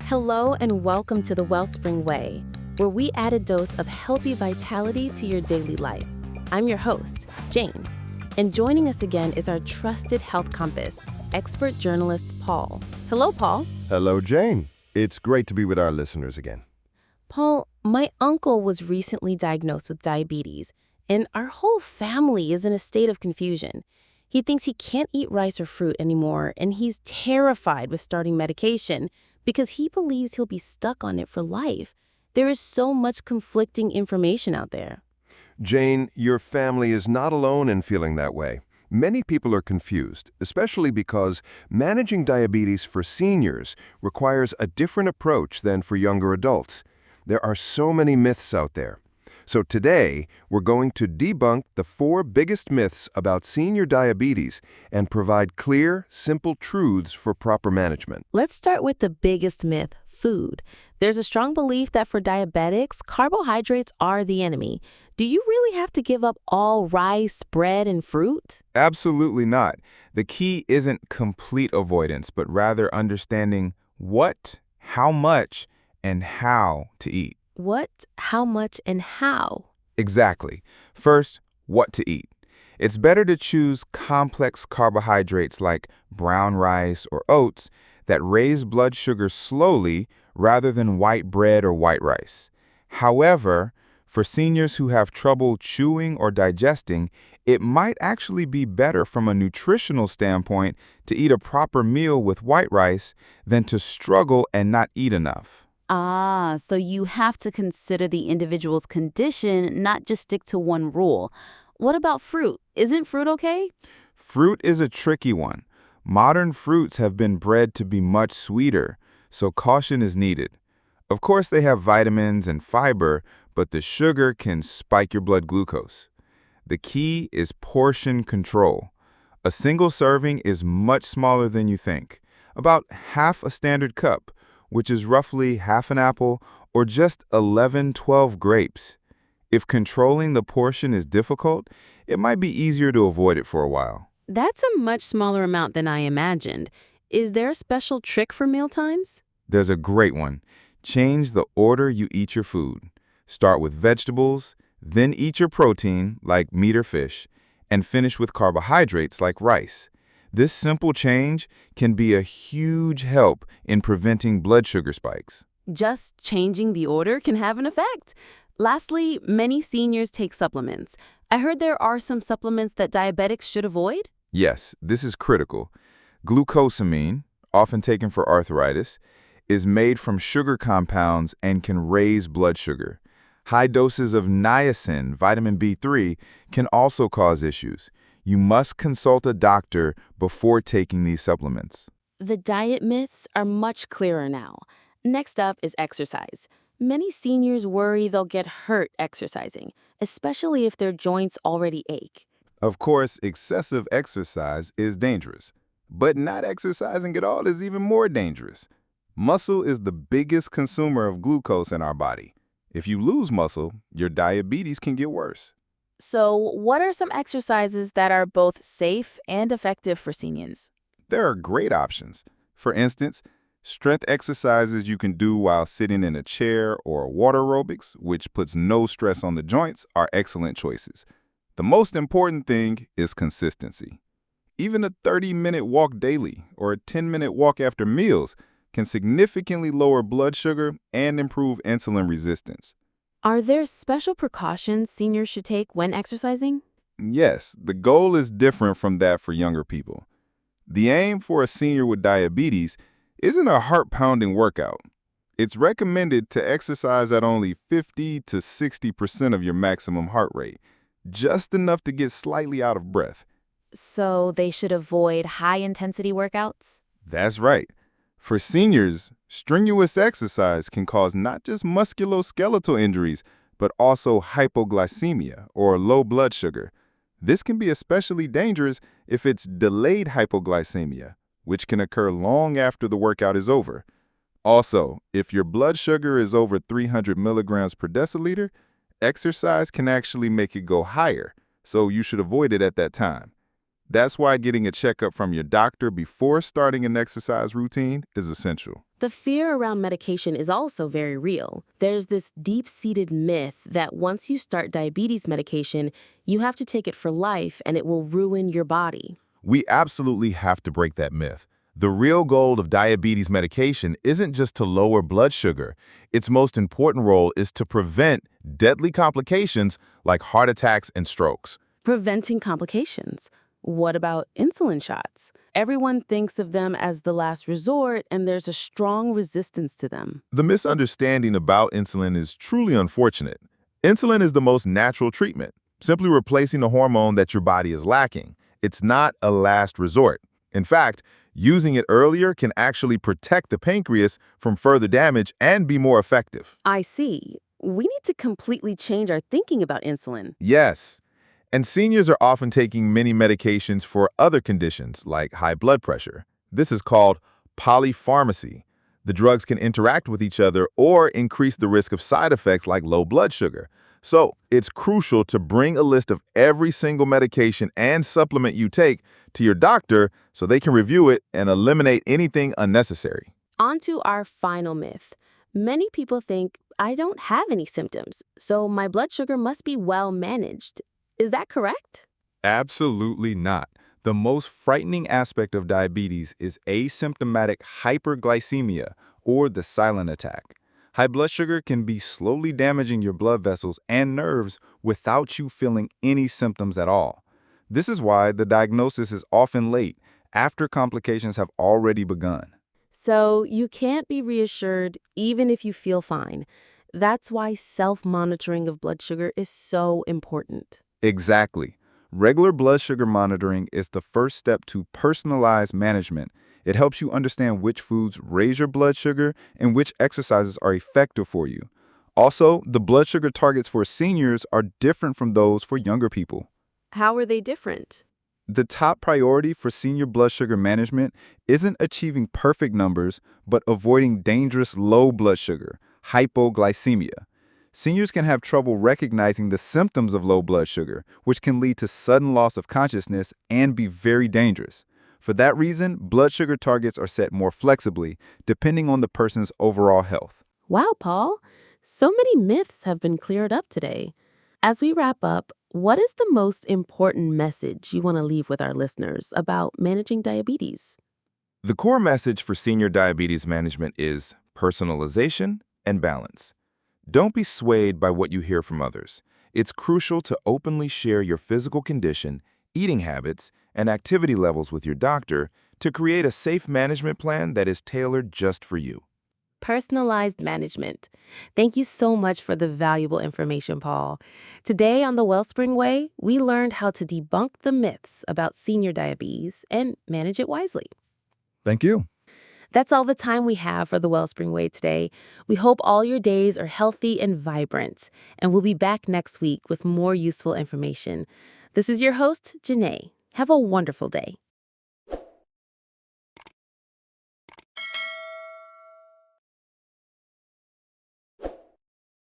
Hello and welcome to the Wellspring Way, where we add a dose of healthy vitality to your daily life. I'm your host, Jane, and joining us again is our trusted health compass, expert journalist Paul. Hello, Paul. Hello, Jane. It's great to be with our listeners again. Paul, my uncle was recently diagnosed with diabetes, and our whole family is in a state of confusion. He thinks he can't eat rice or fruit anymore, and he's terrified with starting medication because he believes he'll be stuck on it for life. There is so much conflicting information out there. Jane, your family is not alone in feeling that way. Many people are confused, especially because managing diabetes for seniors requires a different approach than for younger adults. There are so many myths out there. So today, we're going to debunk the 4 biggest myths about senior diabetes and provide clear, simple truths for proper management. Let's start with the biggest myth, food. There's a strong belief that for diabetics, carbohydrates are the enemy. Do you really have to give up all rice, bread, and fruit? Absolutely not. The key isn't complete avoidance, but rather understanding what, how much, and how to eat. What, how much, and how? Exactly. First, what to eat. It's better to choose complex carbohydrates like brown rice or oats that raise blood sugar slowly rather than white bread or white rice. However, for seniors who have trouble chewing or digesting, it might actually be better from a nutritional standpoint to eat a proper meal with white rice than to struggle and not eat enough. So you have to consider the individual's condition, not just stick to one rule. What about fruit? Isn't fruit okay? Fruit is a tricky one. Modern fruits have been bred to be much sweeter, so caution is needed. Of course, they have vitamins and fiber, but the sugar can spike your blood glucose. The key is portion control. A single serving is much smaller than you think, about half a standard cup, which is roughly half an apple or just 11-12 grapes. If controlling the portion is difficult, it might be easier to avoid it for a while. That's a much smaller amount than I imagined. Is there a special trick for mealtimes? There's a great one. Change the order you eat your food. Start with vegetables, then eat your protein, like meat or fish, and finish with carbohydrates like rice. This simple change can be a huge help in preventing blood sugar spikes. Just changing the order can have an effect. Lastly, many seniors take supplements. I heard there are some supplements that diabetics should avoid? Yes, this is critical. Glucosamine, often taken for arthritis, is made from sugar compounds and can raise blood sugar. High doses of niacin, vitamin B3, can also cause issues. You must consult a doctor before taking these supplements. The diet myths are much clearer now. Next up is exercise. Many seniors worry they'll get hurt exercising, especially if their joints already ache. Of course, excessive exercise is dangerous, but not exercising at all is even more dangerous. Muscle is the biggest consumer of glucose in our body. If you lose muscle, your diabetes can get worse. So, what are some exercises that are both safe and effective for seniors? There are great options. For instance, strength exercises you can do while sitting in a chair or water aerobics, which puts no stress on the joints, are excellent choices. The most important thing is consistency. Even a 30-minute walk daily or a 10-minute walk after meals can significantly lower blood sugar and improve insulin resistance. Are there special precautions seniors should take when exercising? Yes, the goal is different from that for younger people. The aim for a senior with diabetes isn't a heart-pounding workout. It's recommended to exercise at only 50 to 60% of your maximum heart rate, just enough to get slightly out of breath. So they should avoid high-intensity workouts? That's right. For seniors, strenuous exercise can cause not just musculoskeletal injuries, but also hypoglycemia or low blood sugar. This can be especially dangerous if it's delayed hypoglycemia, which can occur long after the workout is over. Also, if your blood sugar is over 300 milligrams per deciliter, exercise can actually make it go higher, so you should avoid it at that time. That's why getting a checkup from your doctor before starting an exercise routine is essential. The fear around medication is also very real. There's this deep-seated myth that once you start diabetes medication, you have to take it for life and it will ruin your body. We absolutely have to break that myth. The real goal of diabetes medication isn't just to lower blood sugar. Its most important role is to prevent deadly complications like heart attacks and strokes. Preventing complications. What about insulin shots? Everyone thinks of them as the last resort, and there's a strong resistance to them. The misunderstanding about insulin is truly unfortunate. Insulin is the most natural treatment, simply replacing the hormone that your body is lacking. It's not a last resort. In fact, using it earlier can actually protect the pancreas from further damage and be more effective. I see. We need to completely change our thinking about insulin. Yes. And seniors are often taking many medications for other conditions like high blood pressure. This is called polypharmacy. The drugs can interact with each other or increase the risk of side effects like low blood sugar. So it's crucial to bring a list of every single medication and supplement you take to your doctor so they can review it and eliminate anything unnecessary. On to our final myth. Many people think, I don't have any symptoms, so my blood sugar must be well managed. Is that correct? Absolutely not. The most frightening aspect of diabetes is asymptomatic hyperglycemia, or the silent attack. High blood sugar can be slowly damaging your blood vessels and nerves without you feeling any symptoms at all. This is why the diagnosis is often late, after complications have already begun. So you can't be reassured even if you feel fine. That's why self-monitoring of blood sugar is so important. Exactly. Regular blood sugar monitoring is the first step to personalized management. It helps you understand which foods raise your blood sugar and which exercises are effective for you. Also, the blood sugar targets for seniors are different from those for younger people. How are they different? The top priority for senior blood sugar management isn't achieving perfect numbers, but avoiding dangerous low blood sugar, hypoglycemia. Seniors can have trouble recognizing the symptoms of low blood sugar, which can lead to sudden loss of consciousness and be very dangerous. For that reason, blood sugar targets are set more flexibly, depending on the person's overall health. Wow, Paul. So many myths have been cleared up today. As we wrap up, what is the most important message you want to leave with our listeners about managing diabetes? The core message for senior diabetes management is personalization and balance. Don't be swayed by what you hear from others. It's crucial to openly share your physical condition, eating habits, and activity levels with your doctor to create a safe management plan that is tailored just for you. Personalized management. Thank you so much for the valuable information, Paul. Today on the Wellspring Way, we learned how to debunk the myths about senior diabetes and manage it wisely. Thank you. That's all the time we have for the Wellspring Way today. We hope all your days are healthy and vibrant, and we'll be back next week with more useful information. This is your host, Janae. Have a wonderful day.